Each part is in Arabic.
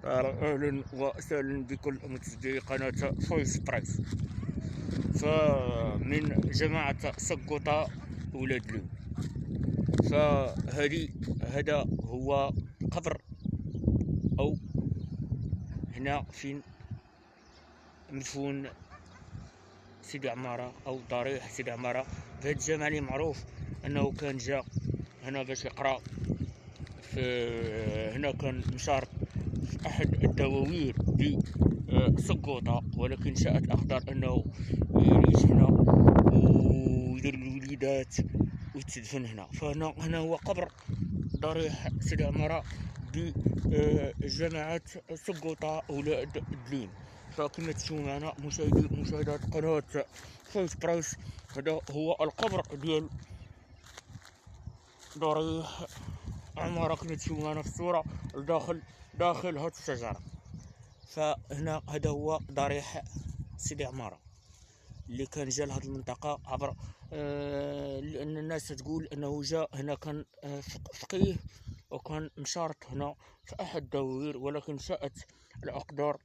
أهلا وسهلا بكل متابعي قناة فويس برايس. فمن جماعة سقطة ولاد لون. هذا هو قبر، أو هنا فين مدفون سيدي عمارة أو ضريح سيدي عمارة. في هذا الجامع اللي معروف أنه كان جا هنا باش يقرأ. هنا كان مشارك في أحد الدواوير بسقوطة، ولكن شاءت الأقدار أنه يعيش هنا ويدير الوليدات ويتدفن هنا. هنا هو قبر ضريح سيدي عمارة بجماعة سقوطة أولاد دلين. فكما تشوفوا معنا مشاهدات قناة فويس برايس، هذا هو القبر ديال ضريح عمارة كما تشوفوا معنا في الصورة داخل هاد الشجرة. فهنا هذا هو ضريح سيدي عمارة اللي كان جا لهاد المنطقة عبر لأن الناس تقول أنه جا هنا كان فقيه وكان مشارك هنا في أحد الدواوير، ولكن شاءت الأقدار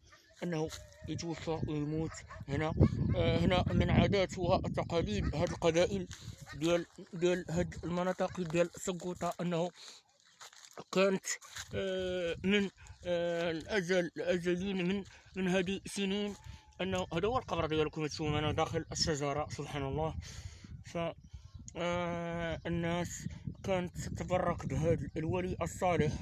أنه يتوفى ويموت هنا. هنا من عادات وتقاليد هاد القبائل ديال هاد المناطق ديال سقوطة، أنه كانت من الأزلين من هذه السنين أنه هذا هو القبر ديالكم تشوفون معنا داخل الشجرة. سبحان الله. الناس كانت تتبرك بهذا الولي الصالح،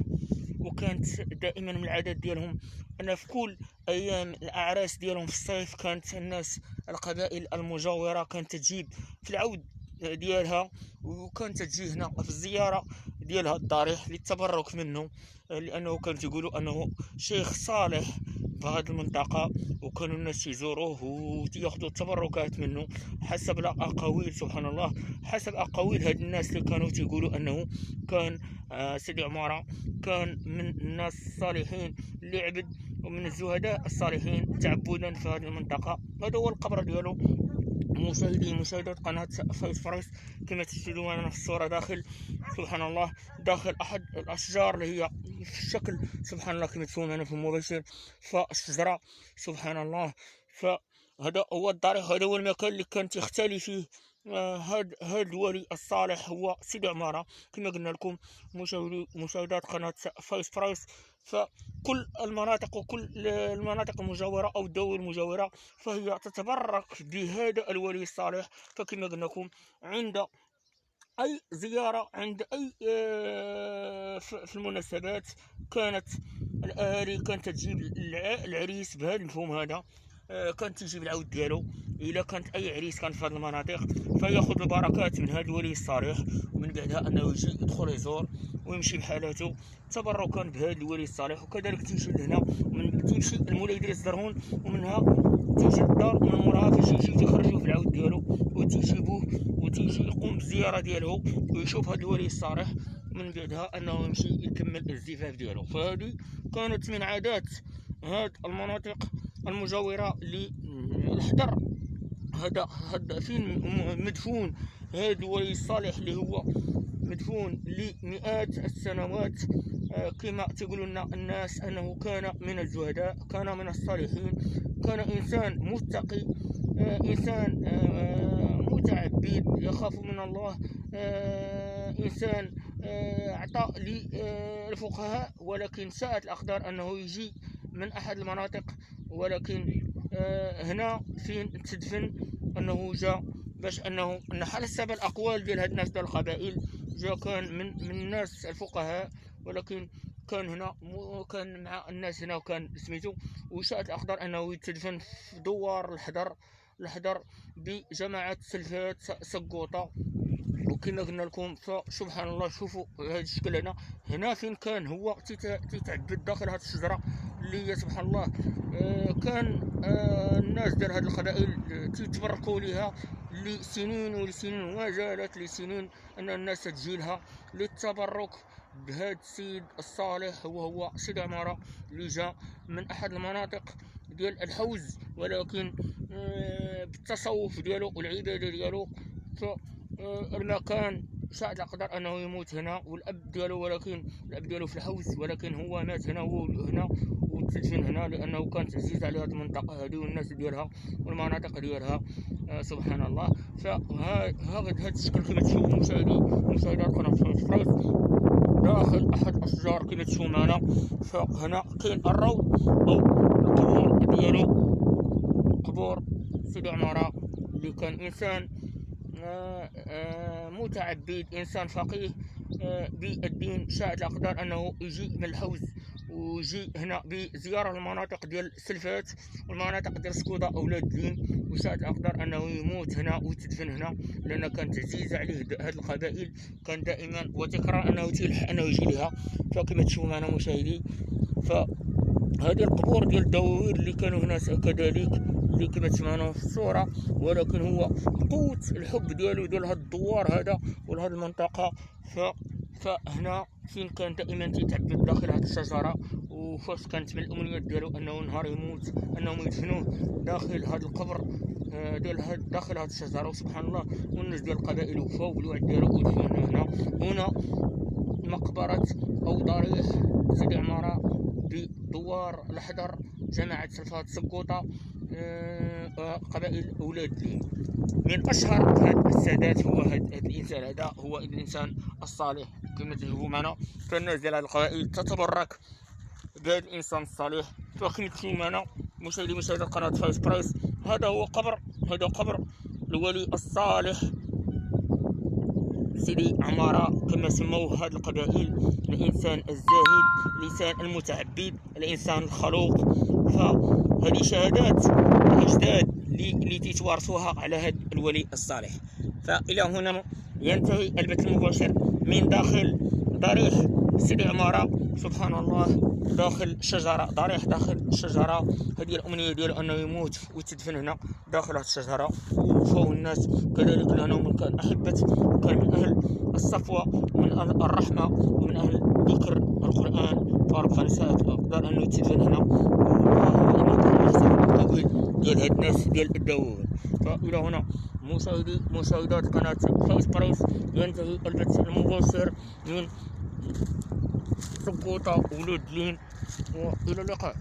وكانت دائما من العادات ديالهم أن في كل أيام الأعراس ديالهم في الصيف كانت الناس القبائل المجاورة كانت تجيب في العود ديالها، وكانت تجي هنا في الزيارة ديالها الضريح للتبرك منه، لأنه كانت يقولوا أنه شيخ صالح في هذه المنطقة، وكانوا الناس يزوروه وياخذوا التبركات منه حسب الأقاويل. سبحان الله. حسب أقاويل هاد الناس اللي كانوا تيقولوا أنه كان سيدي عمارة كان من الناس الصالحين اللي عبد، ومن الزهداء الصالحين تعبدا في هذه المنطقة. هذا هو القبر ديالو. مشاهدات قناة فويس برايس كما تشاهدون معنا في الصورة داخل سبحان الله داخل أحد الأشجار اللي هي في الشكل سبحان الله كما تشوفون معنا في المباشر فالشجرة. سبحان الله. فهذا هو الضريح، هذا هو المكان اللي كان يختلي فيه هذا الولي الصالح هو سيدي عمارة. كما قلنا لكم مشاهدات قناة فويس برايس، فكل المناطق وكل المناطق المجاورة أو الدول المجاورة فهي تتبرك بهذا الولي الصالح. فكما قلنا لكم عند أي زيارة، عند أي في المناسبات، كانت الأهالي كانت تجيب العريس بهذا المفهوم هذا، كانت تجيب العود ديالو. إلا كانت أي عريس كان في هذه المناطق فياخذ البركات من هذا الولي الصالح، ومن بعدها أنه يجي يدخل يزور ويمشي بحالاته تبركا بهذا الولي الصالح. وكذلك تيجي لهنا تيمشي المولاي يدير الزرهون، ومنها تيجي للدار، ومن موراها تيجي تيخرجوا في العود ديالو وتيجيبوه وتيجي يقوم بالزيارة ديالو ويشوف هذا الولي الصالح، ومن بعدها أنه يمشي يكمل الزفاف ديالو. فهذه كانت من عادات هاد المناطق المجاورة للحضر. هذا فين مدفون هذا الولي الصالح اللي هو مدفون لمئات السنوات. كما تقول لنا الناس أنه كان من الزهداء، كان من الصالحين، كان إنسان متقي، إنسان متعبد يخاف من الله، إنسان أعطى للفقهاء. ولكن شاءت الأقدار أنه يجي من أحد المناطق، ولكن هنا فين تدفن أنه جاء باش أن حسب الأقوال ديال هاد الناس ديال القبائل جا كان من الناس الفقهاء، ولكن كان هنا كان مع الناس هنا وكان سميتو. وشاءت الأقدار أنه يتدفن في دوار الحضر بجماعة سلفات سقوطة. وكما قلنا لكم فسبحان الله شوفوا هذا الشكل هنا فين كان هو تيتعبد داخل هذه الشجرة اللي هي سبحان الله. كان الناس ديال هذه القبائل تيتبركوا لها لسنين ولسنين، وما زالت لسنين أن الناس تجي لها للتبرك بهذا السيد الصالح وهو سيدي عمارة اللي جاء من أحد المناطق ديال الحوز، ولكن بالتصوف ديالو والعبادة ديالو. المكان شاء الأقدار أنه يموت هنا، والأب ديالو، ولكن الأب ديالو في الحوز، ولكن هو مات هنا هنا وتدفن هنا، لأنه كانت عزيز على هذه المنطقة هذه والناس ديالها والمناطق ديالها. سبحان الله. فهذا الشكل كما تشوفوا مشاهدي مشاهدات قناة فايس برايس داخل أحد الأشجار كما تشوفوا معنا. فهنا كاين الروض أو القبور ديالو، قبور سيدي عمارة اللي كان إنسان متعبد، إنسان فقيه بالدين. شاء الأقدار أنه يجي من الحوز ويجي هنا بزيارة المناطق ديال السلفات والمناطق ديال سكودا أولاد الدين، وشاء الأقدار أنه يموت هنا ويتدفن هنا، لأن كانت عزيزة عليه هذه القبائل، كان دائما وتكرار أنه تيلح أنه يجي لها. فكما تشوفوا معنا مشاهدي، فهذه القبور ديال الدواوير اللي كانوا هنا كذلك اللي كما تسمعنا في الصورة، ولكن هو قوت الحب ديالو ديال هاد الدوار هذا ولهاد المنطقة. فهنا فين كان دائما تيتعبد داخل هاد الشجرة، وفاش كانت من الأمنيات ديالو أنه نهار يموت أنهم يدفنوه داخل هاد القبر ديال داخل هاد الشجرة. وسبحان الله، والناس ديال القبائل وفاو بالوعد ديالو ودفنوه هنا مقبرة أو ضريح سيدي عمارة بدوار الحضر، جماعة سلفات سقوطة، قبائل أولاد الدين. من أشهر هاد السادات هو هاد الإنسان هذا، هو الإنسان الصالح كما تشوفوا معنا. فالناس ديال هاد القبائل تتبرك بهذا الإنسان الصالح. فكما تشوفوا معنا مشاهدي قناة فايس برايس، هذا هو قبر الولي الصالح سيدي عمارة كما سموه هاد القبائل، الإنسان الزاهد، الإنسان المتعبد، الإنسان الخلوق. فهذه شهادات الأجداد اللي تيتوارثوها على هاد الولي الصالح. فإلى هنا ينتهي البث المباشر من داخل ضريح سيدي عمارة. سبحان الله، داخل شجرة، ضريح داخل الشجرة. هذه الأمنية ديالو أنه يموت ويتدفن هنا داخل هذه الشجرة، وفاو الناس كذلك لأنه من كان أحبة، وكان من أهل الصفوة ومن أهل الرحمة ومن أهل ذكر القرآن. فارق نساء الأقدار أنه يتدفن هنا، والله إنه كان يحسن التوحيد ديال هاد الناس ديال الدواوير. فإلى هنا مشاهدات قناة فايس برايس ينتهي البث المباشر من سقوطة ولود لين، وإلى اللقاء.